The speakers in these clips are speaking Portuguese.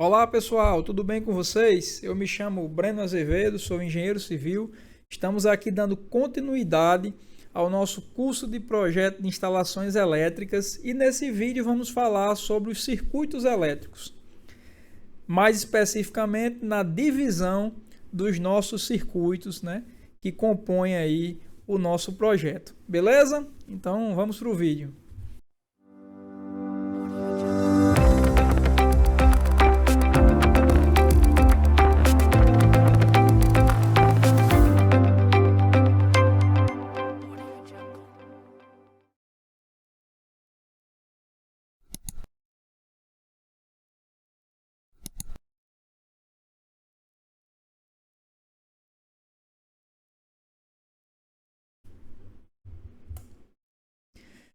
Olá pessoal, tudo bem com vocês? Eu me chamo Breno Azevedo, sou engenheiro civil. Estamos aqui dando continuidade ao nosso curso de projeto de instalações elétricas e nesse vídeo vamos falar sobre os circuitos elétricos, mais especificamente na divisão dos nossos circuitos, né, que compõem aí o nosso projeto. Beleza? Então vamos para o vídeo.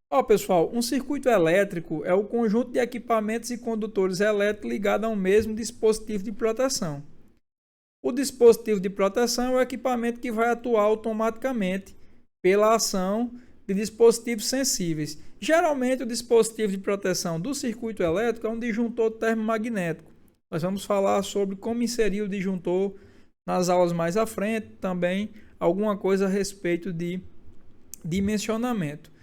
Ó, pessoal, um circuito elétrico é o conjunto de equipamentos e condutores elétricos ligados ao mesmo dispositivo de proteção. O dispositivo de proteção é o equipamento que vai atuar automaticamente pela ação de dispositivos sensíveis. Geralmente, o dispositivo de proteção do circuito elétrico é um disjuntor termomagnético. Nós vamos falar sobre como inserir o disjuntor nas aulas mais à frente, também alguma coisa a respeito de dimensionamento.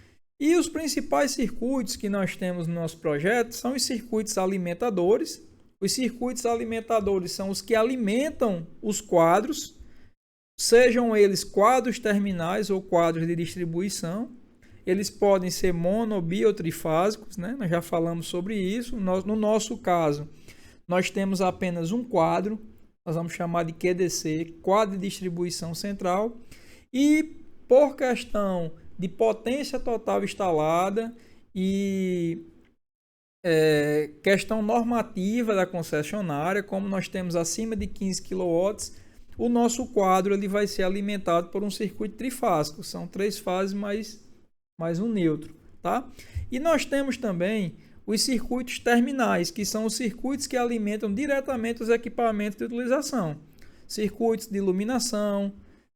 E os principais circuitos que nós temos no nosso projeto são os circuitos alimentadores. Os circuitos alimentadores são os que alimentam os quadros, sejam eles quadros terminais ou quadros de distribuição. Eles podem ser mono, bi ou trifásicos, né? Nós já falamos sobre isso. No nosso caso, nós temos apenas um quadro, nós vamos chamar de QDC, quadro de distribuição central. E por questão de potência total instalada e questão normativa da concessionária, como nós temos acima de 15 kW, o nosso quadro ele vai ser alimentado por um circuito trifásico, são 3 fases mais um neutro, tá? E nós temos também os circuitos terminais, que são os circuitos que alimentam diretamente os equipamentos de utilização, circuitos de iluminação,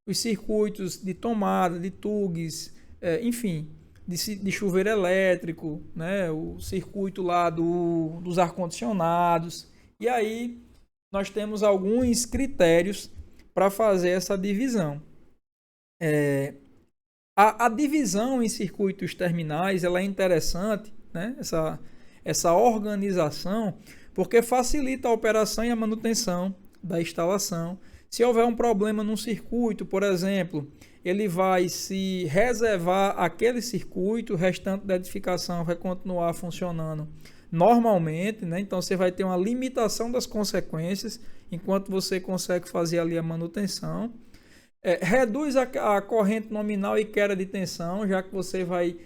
os circuitos de tomada, de tugs, enfim, de chuveiro elétrico, né? O circuito lá dos ar-condicionados. E aí nós temos alguns critérios para fazer essa divisão. A divisão em circuitos terminais ela é interessante, né? Essa organização, porque facilita a operação e a manutenção da instalação. Se houver um problema num circuito, por exemplo, ele vai se reservar aquele circuito, o restante da edificação vai continuar funcionando normalmente, né? Então você vai ter uma limitação das consequências enquanto você consegue fazer ali a manutenção. Reduz a corrente nominal e queda de tensão, já que você vai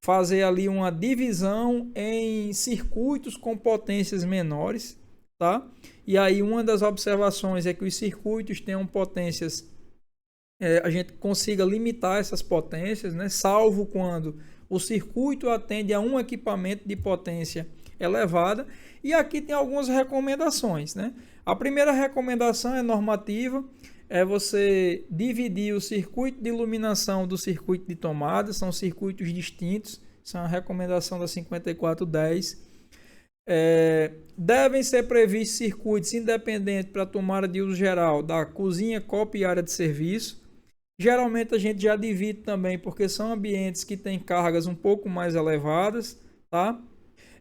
fazer ali uma divisão em circuitos com potências menores, tá? E aí uma das observações é que os circuitos tenham potências, a gente consiga limitar essas potências, né? Salvo quando o circuito atende a um equipamento de potência elevada. E aqui tem algumas recomendações, né? A primeira recomendação é normativa, é você dividir o circuito de iluminação do circuito de tomada, são circuitos distintos, isso é uma recomendação da 5410. Devem ser previstos circuitos independentes para tomada de uso geral da cozinha, copa e área de serviço. Geralmente a gente já divide também porque são ambientes que têm cargas um pouco mais elevadas, tá?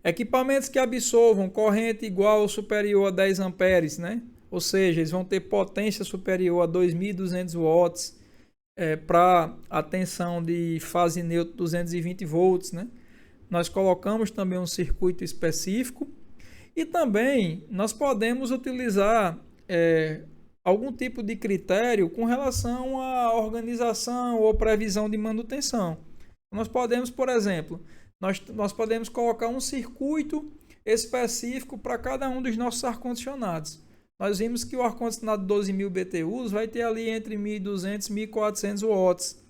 Equipamentos que absorvam corrente igual ou superior a 10 amperes, né? Ou seja, eles vão ter potência superior a 2.200 watts para a tensão de fase neutra 220 volts, né? Nós colocamos também um circuito específico e também nós podemos utilizar algum tipo de critério com relação à organização ou previsão de manutenção. Nós podemos, por exemplo, nós podemos colocar um circuito específico para cada um dos nossos ar-condicionados. Nós vimos que o ar-condicionado 12.000 BTUs vai ter ali entre 1.200 e 1.400 watts.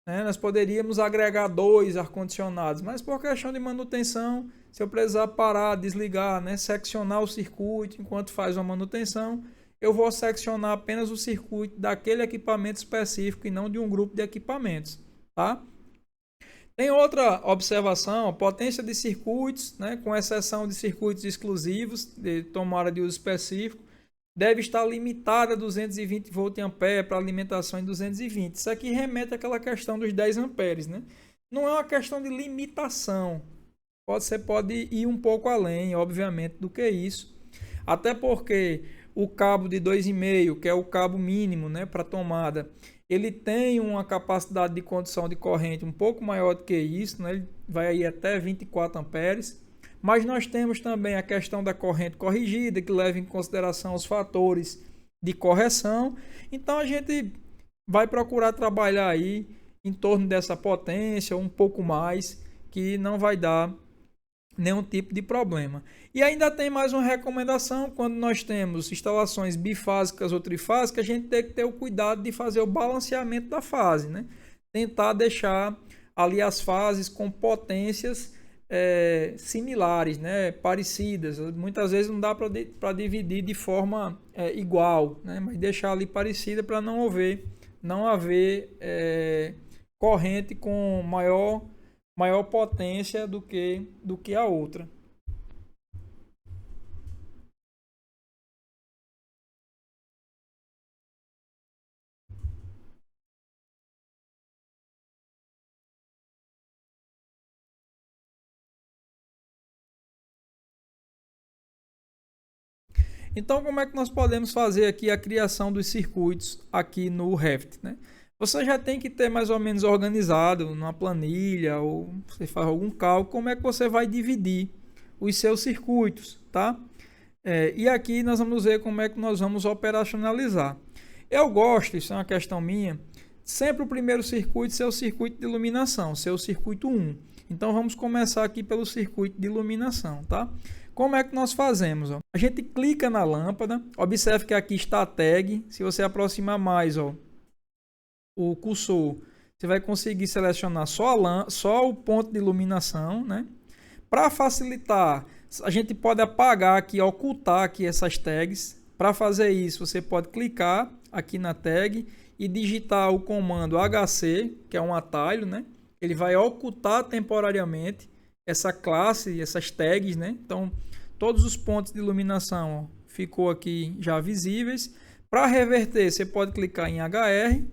Nós poderíamos agregar 2 ar-condicionados, mas por questão de manutenção, se eu precisar parar, desligar, né, seccionar o circuito enquanto faz uma manutenção, eu vou seccionar apenas o circuito daquele equipamento específico e não de um grupo de equipamentos, tá? Tem outra observação, a potência de circuitos, né, com exceção de circuitos exclusivos de tomada de uso específico, deve estar limitada a 220 VA para alimentação em 220. Isso aqui remete àquela questão dos 10 amperes, né? Não é uma questão de limitação. Você pode ir um pouco além, obviamente, do que isso. Até porque o cabo de 2,5, que é o cabo mínimo, né, para tomada, ele tem uma capacidade de condução de corrente um pouco maior do que isso, né? Ele vai aí até 24 amperes. Mas nós temos também a questão da corrente corrigida, que leva em consideração os fatores de correção. Então a gente vai procurar trabalhar aí em torno dessa potência, um pouco mais, que não vai dar nenhum tipo de problema. E ainda tem mais uma recomendação: quando nós temos instalações bifásicas ou trifásicas, a gente tem que ter o cuidado de fazer o balanceamento da fase, né? Tentar deixar ali as fases com potências similares, né? Parecidas. Muitas vezes não dá para dividir de forma igual, né? Mas deixar ali parecida para não haver corrente com maior potência do que a outra. Então, como é que nós podemos fazer aqui a criação dos circuitos aqui no Revit, né? Você já tem que ter mais ou menos organizado numa planilha ou você faz algum cálculo como é que você vai dividir os seus circuitos, tá? E aqui nós vamos ver como é que nós vamos operacionalizar. Eu gosto, isso é uma questão minha, sempre o primeiro circuito ser o circuito de iluminação, ser o circuito 1. Então vamos começar aqui pelo circuito de iluminação, tá? Como é que nós fazemos? Ó? A gente clica na lâmpada, observe que aqui está a tag. Se você aproximar mais, ó, o cursor, você vai conseguir selecionar só o ponto de iluminação, né? Para facilitar, a gente pode apagar aqui, ocultar aqui essas tags. Para fazer isso, você pode clicar aqui na tag e digitar o comando HC, que é um atalho, né? Ele vai ocultar temporariamente essa classe, essas tags, né? Então, todos os pontos de iluminação ficou aqui já visíveis. Para reverter, você pode clicar em HR,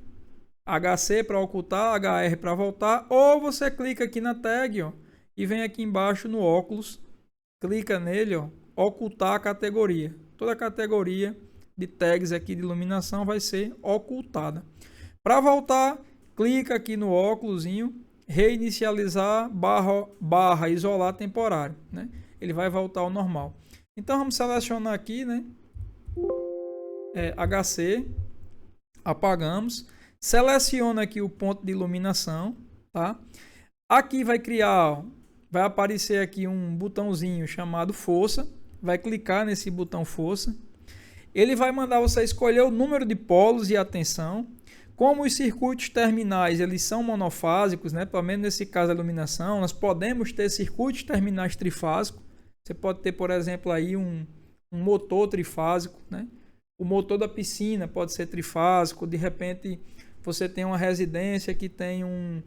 HC para ocultar, HR para voltar, ou você clica aqui na tag, ó, e vem aqui embaixo no óculos, clica nele, ó, ocultar a categoria. Toda a categoria de tags aqui de iluminação vai ser ocultada. Para voltar, clica aqui no óculosinho, reinicializar barra isolar temporário, né? Ele vai voltar ao normal. Então vamos selecionar aqui, né? HC, apagamos, seleciona aqui o ponto de iluminação, tá? Aqui vai aparecer aqui um botãozinho chamado força, vai clicar nesse botão força. Ele vai mandar você escolher o número de polos e a tensão. Como os circuitos terminais eles são monofásicos, né? Pelo menos nesse caso da iluminação, nós podemos ter circuitos terminais trifásicos. Você pode ter, por exemplo, aí um motor trifásico, né? O motor da piscina pode ser trifásico. De repente, você tem uma residência que tem um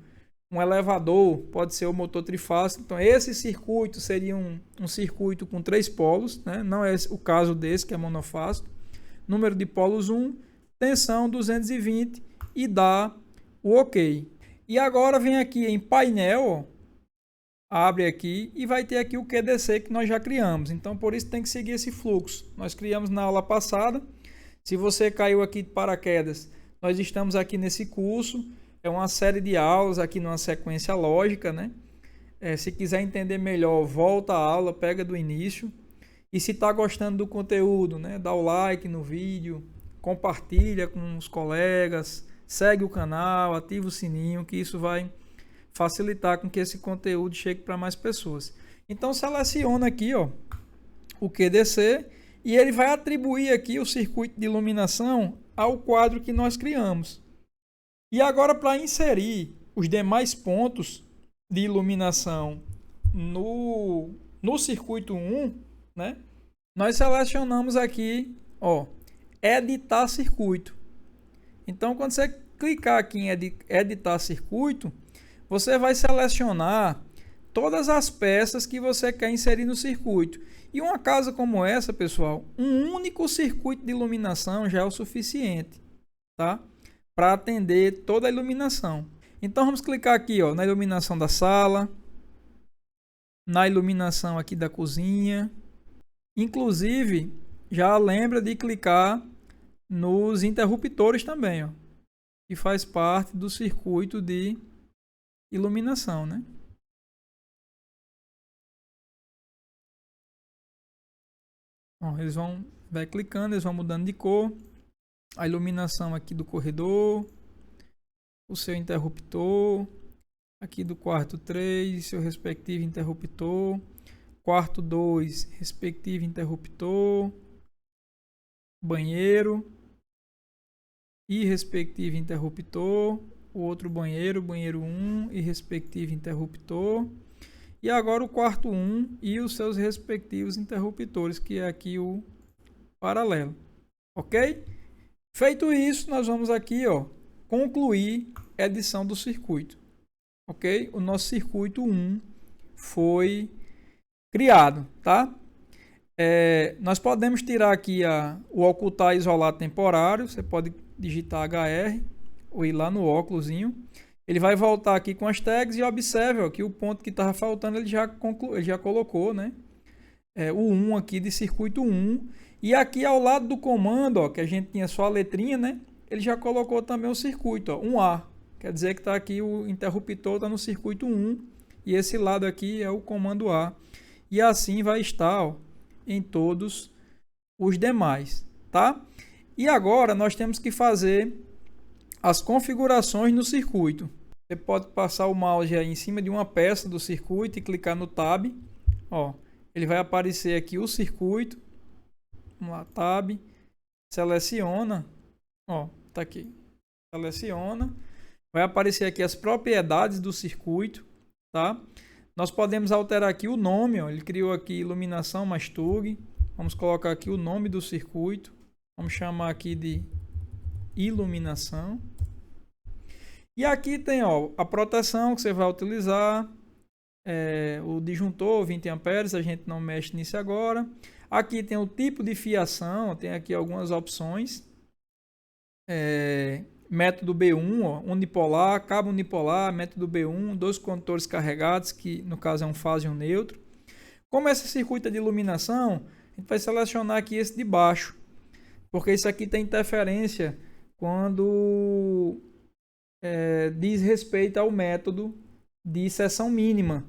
elevador, pode ser o motor trifásico. Então, esse circuito seria um circuito com 3 polos, né? Não é o caso desse, que é monofásico. Número de polos 1, tensão 220 e dá o OK. E agora vem aqui em painel, ó, abre aqui e vai ter aqui o QDC que nós já criamos. Então, por isso tem que seguir esse fluxo. Nós criamos na aula passada. Se você caiu aqui de paraquedas, nós estamos aqui nesse curso. É uma série de aulas aqui numa sequência lógica, né? Se quiser entender melhor, volta à aula, pega do início. E se está gostando do conteúdo, né? Dá o like no vídeo, compartilha com os colegas, segue o canal, ativa o sininho, que isso vai facilitar com que esse conteúdo chegue para mais pessoas. Então seleciona aqui, ó, o QDC e ele vai atribuir aqui o circuito de iluminação ao quadro que nós criamos. E agora, para inserir os demais pontos de iluminação no circuito 1, né, nós selecionamos aqui, ó, editar circuito. Então, quando você clicar aqui em editar circuito, você vai selecionar todas as peças que você quer inserir no circuito. E uma casa como essa, pessoal, um único circuito de iluminação já é o suficiente, tá? Para atender toda a iluminação. Então vamos clicar aqui, ó, na iluminação da sala, na iluminação aqui da cozinha. Inclusive, já lembra de clicar nos interruptores também, ó, que faz parte do circuito de iluminação, né? Ó, vai clicando, eles vão mudando de cor. A iluminação aqui do corredor, o seu interruptor, aqui do quarto 3, seu respectivo interruptor, quarto 2, respectivo interruptor, banheiro e respectivo interruptor, o outro banheiro, banheiro 1 e respectivo interruptor. E agora o quarto 1 e os seus respectivos interruptores, que é aqui o paralelo. Ok? Feito isso, nós vamos aqui, ó, concluir a edição do circuito. Ok? O nosso circuito 1 foi criado, tá? Nós podemos tirar aqui o ocultar e isolar temporário. Você pode digitar HR ou ir lá no óculosinho. Ele vai voltar aqui com as tags e observe ó, que o ponto que estava faltando ele já colocou, né? O 1 aqui de circuito 1. E aqui ao lado do comando, ó, que a gente tinha só a letrinha, né? Ele já colocou também o circuito, ó, 1A. Quer dizer que está aqui o interruptor está no circuito 1 e esse lado aqui é o comando A. E assim vai estar ó, em todos os demais, tá? E agora nós temos que fazer as configurações no circuito. Você pode passar o mouse aí em cima de uma peça do circuito e clicar no Tab. Ó, ele vai aparecer aqui o circuito. Vamos lá, Tab. Seleciona. Ó, tá aqui. Seleciona. Vai aparecer aqui as propriedades do circuito, tá? Nós podemos alterar aqui o nome, ó. Ele criou aqui iluminação Mastug. Vamos colocar aqui o nome do circuito. Vamos chamar aqui de iluminação. E aqui tem ó, a proteção que você vai utilizar, o disjuntor 20 amperes, a gente não mexe nisso agora. Aqui tem o tipo de fiação, tem aqui algumas opções. Método B1, ó, unipolar, cabo unipolar, método B1, 2 condutores carregados, que no caso é um fase e um neutro. Como esse circuito é de iluminação, a gente vai selecionar aqui esse de baixo, porque isso aqui tem interferência quando diz respeito ao método de seção mínima,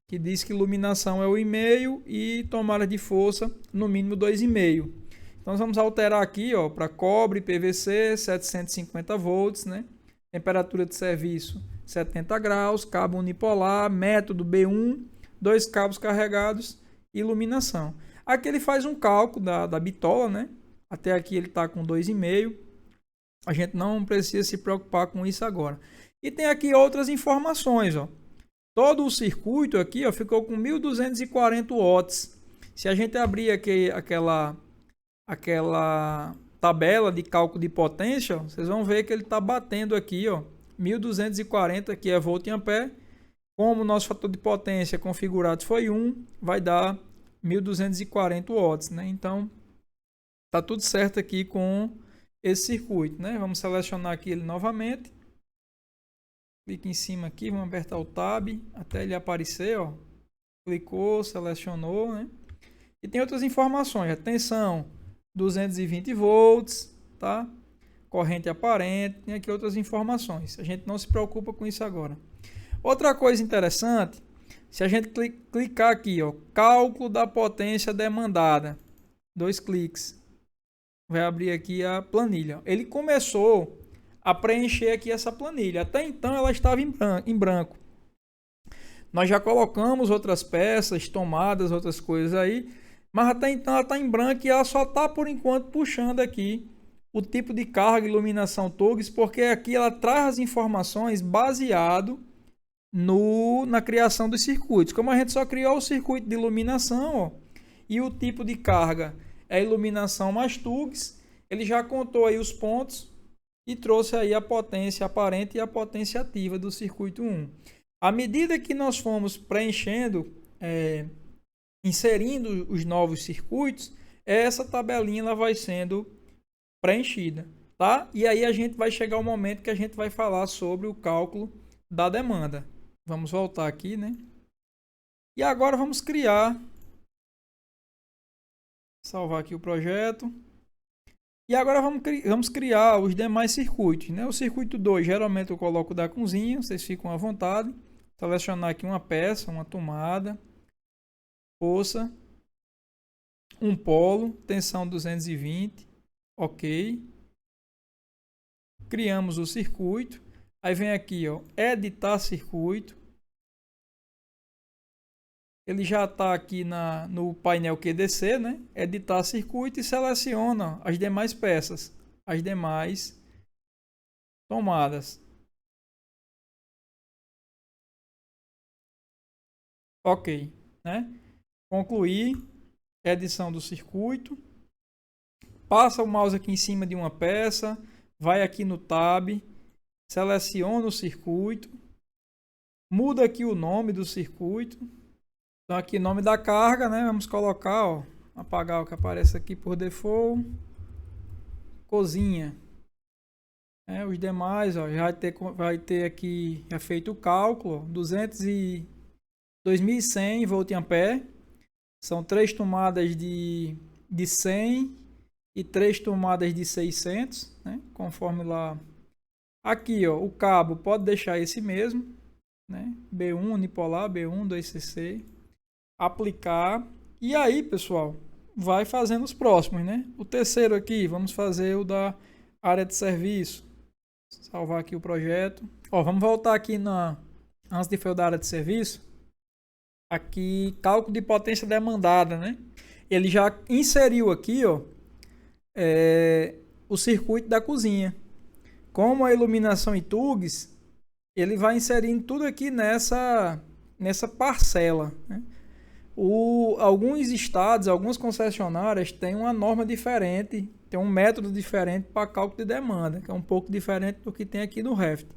que diz que iluminação é o 1,5 e tomada de força no mínimo 2,5. Então, nós vamos alterar aqui para cobre, PVC, 750 volts, né? Temperatura de serviço 70 graus, cabo unipolar, método B1, 2 cabos carregados, iluminação. Aqui ele faz um cálculo da bitola, né? Até aqui ele está com 2,5. A gente não precisa se preocupar com isso agora. E tem aqui outras informações, ó. Todo o circuito aqui ó, ficou com 1240 watts. Se a gente abrir aqui aquela tabela de cálculo de potência, ó, vocês vão ver que ele está batendo aqui, ó, 1240, que é volt em ampere. Como o nosso fator de potência configurado foi 1, vai dar 1240 watts, né? Então, tá tudo certo aqui com esse circuito, né? Vamos selecionar aqui ele novamente. Clique em cima aqui, vamos apertar o Tab até ele aparecer, ó. Clicou, selecionou, né? E tem outras informações, a tensão 220 volts, tá? Corrente aparente, tem aqui outras informações. A gente não se preocupa com isso agora. Outra coisa interessante, se a gente clicar aqui, ó, cálculo da potência demandada, 2 cliques, vai abrir aqui a planilha. Ele começou a preencher aqui essa planilha. Até então ela estava em branco. Nós já colocamos outras peças, tomadas, outras coisas aí, mas até então ela está em branco e ela só está por enquanto puxando aqui o tipo de carga, iluminação TUGS, porque aqui ela traz as informações baseado na criação dos circuitos. Como a gente só criou o circuito de iluminação, ó, e o tipo de carga é iluminação mais TUGS, ele já contou aí os pontos e trouxe aí a potência aparente e a potência ativa do circuito 1. À medida que nós fomos preenchendo, inserindo os novos circuitos, essa tabelinha ela vai sendo preenchida, tá? E aí a gente vai chegar ao momento que a gente vai falar sobre o cálculo da demanda. Vamos voltar aqui, né? E agora vamos criar, salvar aqui o projeto. E agora vamos criar os demais circuitos, né? O circuito 2, geralmente eu coloco da cozinha, vocês ficam à vontade. Selecionar aqui uma peça, uma tomada, força, um polo, tensão 220, ok. Criamos o circuito. Aí vem aqui, ó, editar circuito. Ele já está aqui no painel QDC, né? Editar circuito e seleciona as demais peças, as demais tomadas. Ok, né? Concluir edição do circuito. Passa o mouse aqui em cima de uma peça, vai aqui no tab, seleciona o circuito, muda aqui o nome do circuito. Então aqui nome da carga, né? Vamos colocar, ó, apagar o que aparece aqui por default, cozinha. Os demais, ó, vai ter aqui já feito o cálculo, ó, 2100 voltampere. São 3 tomadas de 100 e 3 tomadas de 600, né? Conforme lá. Aqui, ó, o cabo pode deixar esse mesmo, né? B1 unipolar, B1 2cc. Aplicar. E aí, pessoal, vai fazendo os próximos, né? O terceiro aqui, vamos fazer o da área de serviço. Salvar aqui o projeto. Ó, vamos voltar aqui antes de fazer o da área de serviço. Aqui, cálculo de potência demandada, né? Ele já inseriu aqui, ó, o circuito da cozinha. Como a iluminação e tugs, ele vai inserindo tudo aqui nessa parcela, né? Alguns estados, algumas concessionárias têm uma norma diferente, tem um método diferente para cálculo de demanda, que é um pouco diferente do que tem aqui no Revit.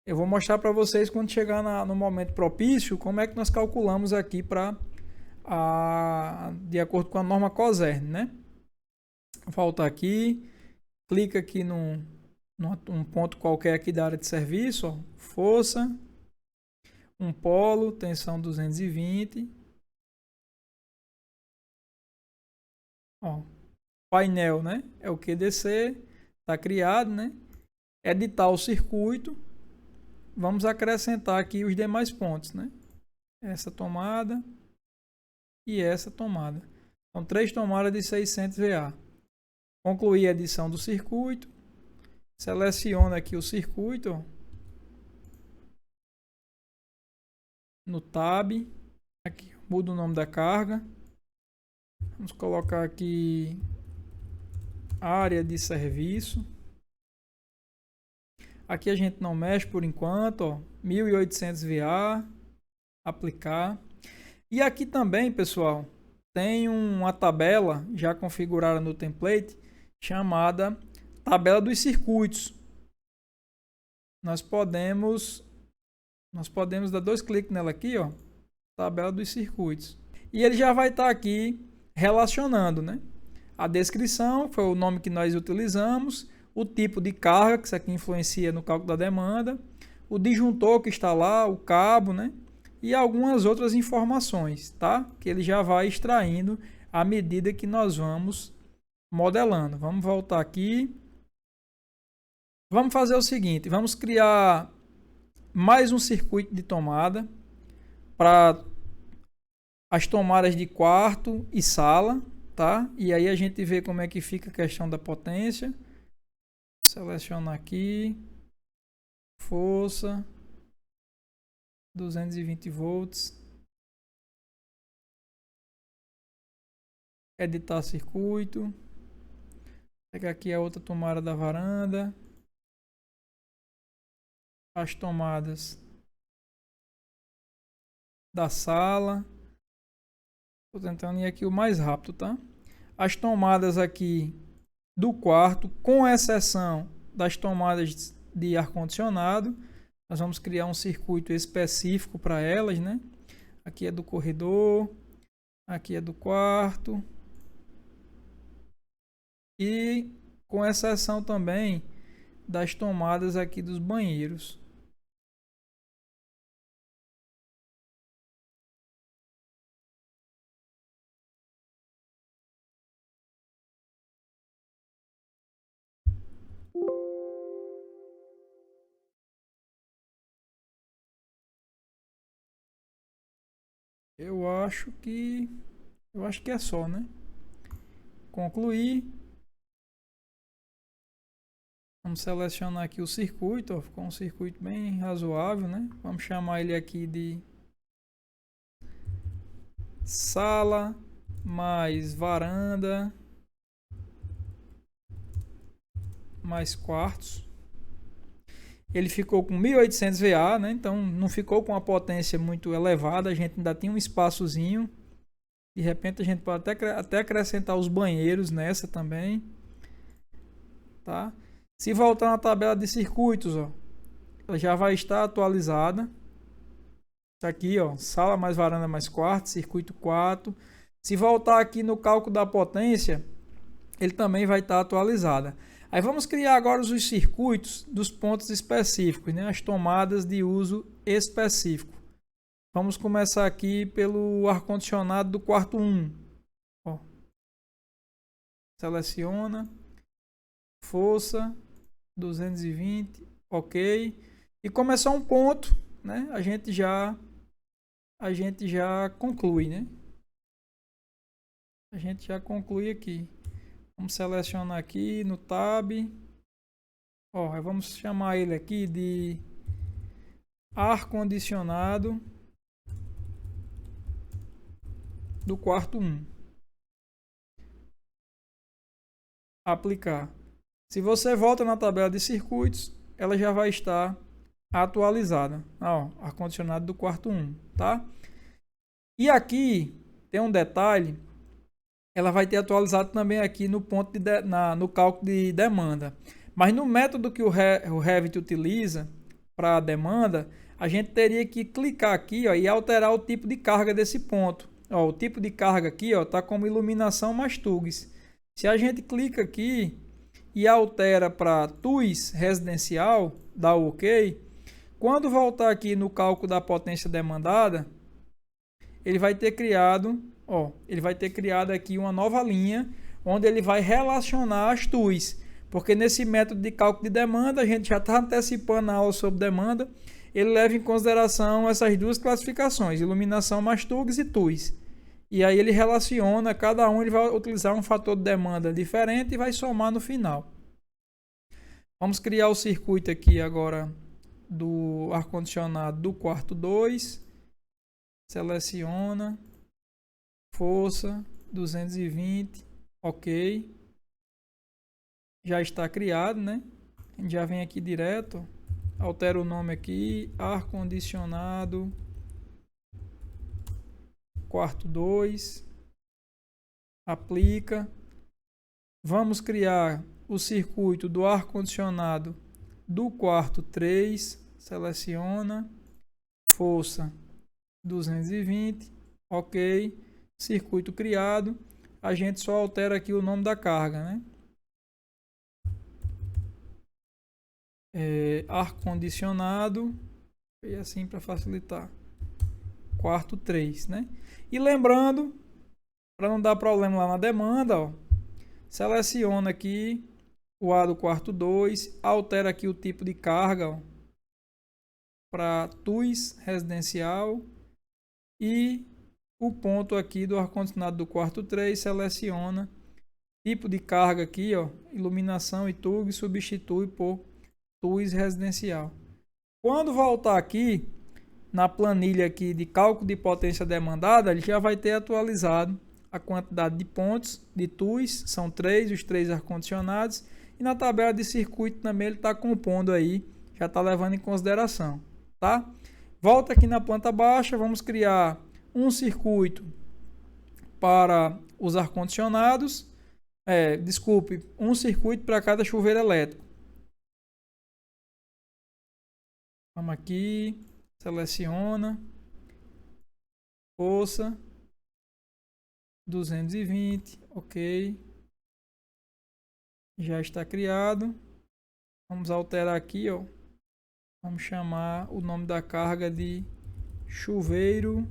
Eu vou mostrar para vocês quando chegar no momento propício, como é que nós calculamos aqui de acordo com a norma COSERN, né? Volta aqui, clica aqui num ponto qualquer aqui da área de serviço, ó, força, um polo, tensão 220. Ó, painel, né? É o QDC, está criado, né? Editar o circuito. Vamos acrescentar aqui os demais pontos, né? Essa tomada e essa tomada. São 3 tomadas de 600 VA. Concluir a edição do circuito. Seleciona aqui o circuito, ó, no tab. Aqui, muda o nome da carga. Vamos colocar aqui área de serviço. Aqui a gente não mexe por enquanto, ó, 1800 VA, aplicar. E aqui também, pessoal, tem uma tabela já configurada no template chamada tabela dos circuitos. Nós podemos dar 2 cliques nela aqui, ó, tabela dos circuitos. E ele já vai estar aqui relacionando, né? A descrição foi o nome que nós utilizamos, o tipo de carga, que isso aqui influencia no cálculo da demanda, o disjuntor que está lá, o cabo, né? E algumas outras informações, tá? Que ele já vai extraindo à medida que nós vamos modelando. Vamos voltar aqui. Vamos fazer o seguinte, vamos criar mais um circuito de tomada para as tomadas de quarto e sala, tá? E aí a gente vê como é que fica a questão da potência. Selecionar aqui, força, 220 volts, editar circuito, pegar aqui a outra tomada da varanda, as tomadas da sala. Estou tentando ir aqui o mais rápido, tá? As tomadas aqui do quarto, com exceção das tomadas de ar-condicionado, Nós vamos criar um circuito específico para elas, né? Aqui é do corredor, aqui é do quarto. E com exceção também das tomadas aqui dos banheiros. Eu acho que é só, né? Concluir. Vamos selecionar aqui o circuito, ó, ficou um circuito bem razoável, né? Vamos chamar ele aqui de sala mais varanda mais quartos. Ele ficou com 1800 VA, né? Então não ficou com uma potência muito elevada, a gente ainda tem um espaçozinho. De repente a gente pode até acrescentar os banheiros nessa também, tá? Se voltar na tabela de circuitos, ó, ela já vai estar atualizada. Tá aqui, ó, sala mais varanda mais quarto, circuito 4. Se voltar aqui no cálculo da potência, ele também vai estar atualizada. Aí vamos criar agora os circuitos dos pontos específicos, né? As tomadas de uso específico. Vamos começar aqui pelo ar-condicionado do quarto 1. Ó. Seleciona, força, 220, ok. E começar um ponto, né? A gente já conclui, né? A gente já conclui aqui. Vamos selecionar aqui no tab. Ó, vamos chamar ele aqui de ar-condicionado do quarto 1. Aplicar. Se você volta na tabela de circuitos, ela já vai estar atualizada. Ó, ar-condicionado do quarto 1, tá? E aqui tem um detalhe, ela vai ter atualizado também aqui no ponto no cálculo de demanda. Mas no método que o Revit utiliza para a demanda, a gente teria que clicar aqui, ó, e alterar o tipo de carga desse ponto. Ó, o tipo de carga aqui está como iluminação mais TUGS. Se a gente clica aqui e altera para TUS residencial, dá o OK, quando voltar aqui no cálculo da potência demandada, ele vai ter criado aqui uma nova linha onde ele vai relacionar as TUs, porque nesse método de cálculo de demanda, a gente já está antecipando a aula sobre demanda, ele leva em consideração essas duas classificações, iluminação mais TUGS e TUs. E aí ele relaciona, cada um ele vai utilizar um fator de demanda diferente e vai somar no final. Vamos criar o circuito aqui agora do ar-condicionado do quarto 2. Seleciona, força, 220, ok. Já está criado, né? A gente já vem aqui direto, altera o nome aqui, ar-condicionado, quarto 2, aplica. Vamos criar o circuito do ar-condicionado do quarto 3, seleciona, força, 220, ok, circuito criado, a gente só altera aqui o nome da carga, né? Ar-condicionado, e assim para facilitar, quarto 3, né? E lembrando, para não dar problema lá na demanda, ó, seleciona aqui o A do quarto 2, altera aqui o tipo de carga para TUS residencial e o ponto aqui do ar-condicionado do quarto 3, seleciona tipo de carga aqui, ó, iluminação e TUG, substitui por TUS residencial. Quando voltar aqui na planilha aqui de cálculo de potência demandada, ele já vai ter atualizado a quantidade de pontos de TUS, são 3, os 3 ar-condicionados, e na tabela de circuito também ele está compondo aí, já está levando em consideração, tá? Volta aqui na planta baixa, vamos criar um circuito para os ar-condicionados, um circuito para cada chuveiro elétrico. Vamos aqui, seleciona, força, 220, ok. Já está criado. Vamos alterar aqui, ó. Vamos chamar o nome da carga de chuveiro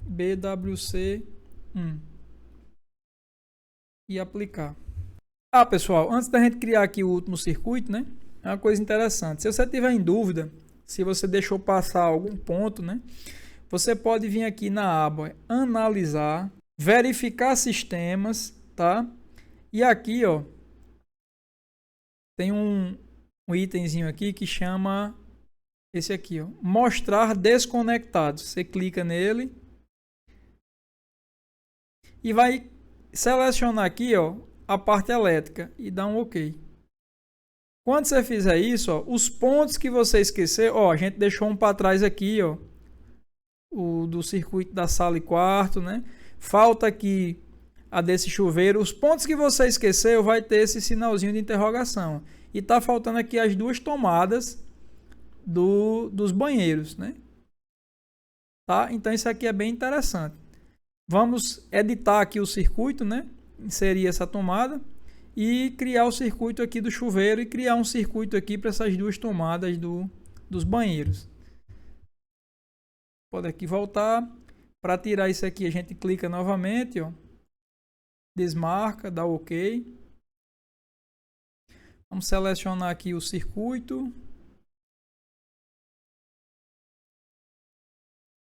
BWC1 e aplicar. Pessoal, antes da gente criar aqui o último circuito, né? É uma coisa interessante. Se você tiver em dúvida, se você deixou passar algum ponto, né? Você pode vir aqui na aba analisar, verificar sistemas, tá? E aqui, ó, tem um itemzinho aqui que chama esse aqui, ó, mostrar desconectados. Você clica nele e vai selecionar aqui, ó, a parte elétrica e dá um OK. Quando você fizer isso, ó, os pontos que você esqueceu, ó, a gente deixou um para trás aqui, ó, o do circuito da sala e quarto, né? Falta aqui a desse chuveiro. Os pontos que você esqueceu vai ter esse sinalzinho de interrogação. E tá faltando aqui as duas tomadas dos banheiros, né? Tá? Então isso aqui é bem interessante. Vamos editar aqui o circuito, né? Inserir essa tomada e criar o circuito aqui do chuveiro e criar um circuito aqui para essas duas tomadas dos banheiros. Pode aqui voltar. Para tirar isso aqui, a gente clica novamente, ó. Desmarca, dá OK. Vamos selecionar aqui o circuito.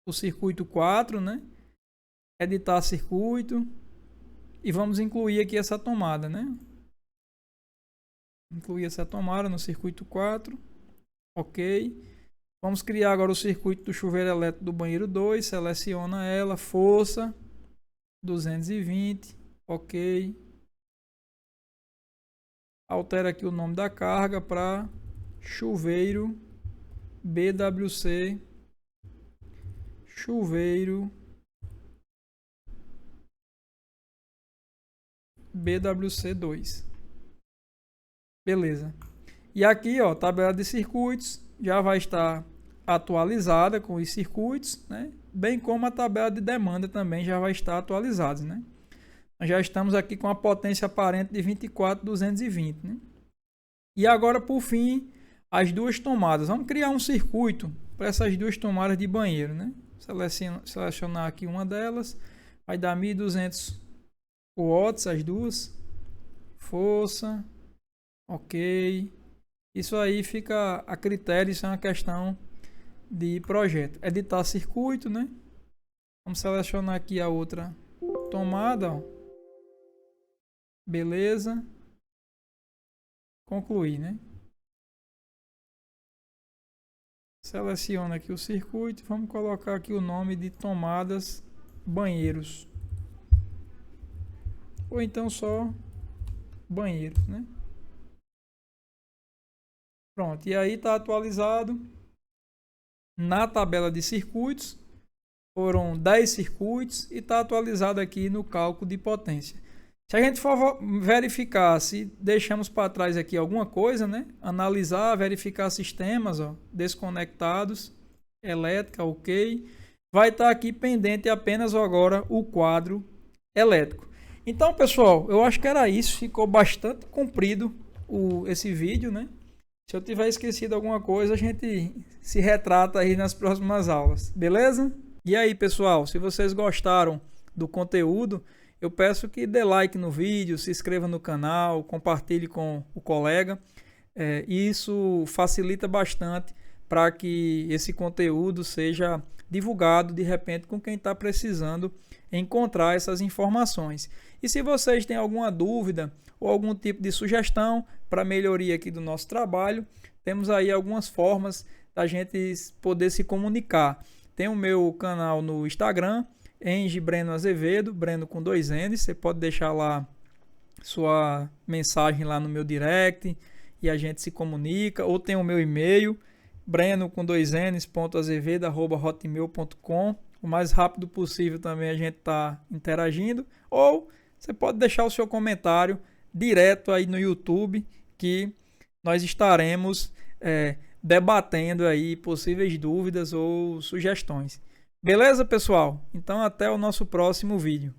O circuito 4, né? Editar circuito. E vamos incluir aqui essa tomada, né? Incluir essa tomada no circuito 4. OK. Vamos criar agora o circuito do chuveiro elétrico do banheiro 2. Seleciona ela, força, 220. OK. Altera aqui o nome da carga para chuveiro BWC. Chuveiro BWC2. Beleza. E aqui, ó, tabela de circuitos já vai estar atualizada com os circuitos, né? Bem como a tabela de demanda também já vai estar atualizada, né? Nós já estamos aqui com a potência aparente de 24.220, né? E agora, por fim, as duas tomadas. Vamos criar um circuito para essas duas tomadas de banheiro, né? Selecionar aqui uma delas, vai dar 1.200 watts as duas. Força, OK. Isso aí fica a critério, isso é uma questão de projeto. Editar circuito, né? Vamos selecionar aqui a outra tomada, ó. Beleza. Concluir, né? Seleciona aqui o circuito, vamos colocar aqui o nome de tomadas banheiros. Ou então só banheiros, né? Pronto, e aí está atualizado. Na tabela de circuitos, foram 10 circuitos e está atualizado aqui no cálculo de potência. Se a gente for verificar se deixamos para trás aqui alguma coisa, né? Analisar, verificar sistemas, ó, desconectados, elétrica, OK. Vai estar aqui pendente apenas agora o quadro elétrico. Então, pessoal, eu acho que era isso. Ficou bastante comprido esse vídeo, né? Se eu tiver esquecido alguma coisa, a gente se retrata aí nas próximas aulas, beleza? E aí, pessoal, se vocês gostaram do conteúdo, eu peço que dê like no vídeo, se inscreva no canal, compartilhe com o colega. Isso facilita bastante para que esse conteúdo seja divulgado de repente com quem está precisando encontrar essas informações. E se vocês têm alguma dúvida ou algum tipo de sugestão para melhoria aqui do nosso trabalho, temos aí algumas formas da gente poder se comunicar. Tem o meu canal no Instagram, Eng Breno Azevedo, Breno com 2 N's. Você pode deixar lá sua mensagem lá no meu direct e a gente se comunica. Ou tem o meu e-mail, breno com 2 Ns.azevedo@hotmail.com. O mais rápido possível também a gente está interagindo. Ou você pode deixar o seu comentário direto aí no YouTube, que nós estaremos debatendo aí possíveis dúvidas ou sugestões. Beleza, pessoal? Então até o nosso próximo vídeo.